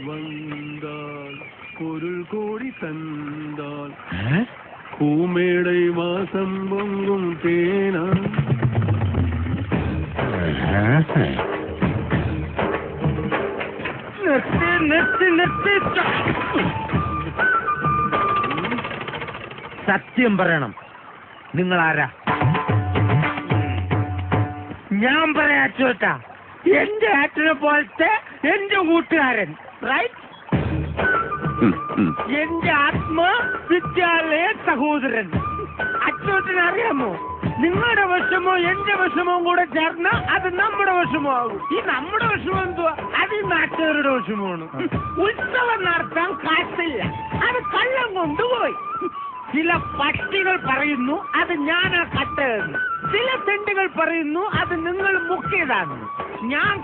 வந்தால் பொருள் கோடி தந்தால் பூமேடை வாசம் பொங்கும் தேனா. സത്യം പറയണം, നിങ്ങൾ ആരാ? ഞാൻ പറയാ ചോട്ടാ, എന്റെ അച്ഛനെ പോലത്തെ എന്റെ കൂട്ടുകാരൻ, റൈറ്റ്? എന്റെ ആത്മവിദ്യാലയ സഹോദരൻ. അച്ചോട്ടനെ അറിയാമോ? നിങ്ങളുടെ വിഷമോ എന്റെ വിഷമവും കൂടെ ചേർന്ന അത് നമ്മുടെ വിഷമമാകും. ഈ നമ്മുടെ വിഷമം എന്തുവാ? അത് ഈ നാട്ടുകാരുടെ വിഷമമാണ്. ഉത്സവം നടത്താൻ കാശില്ല, അത് കള്ളം കൊണ്ടുപോയി. ചില പട്ടികൾ പറയുന്നു അത് ഞാനാ കട്ടതെന്ന്. ചില തെണ്ടുകൾ പറയുന്നു അത് നിങ്ങൾ മുക്കിയതാണെന്ന്. ഞാൻ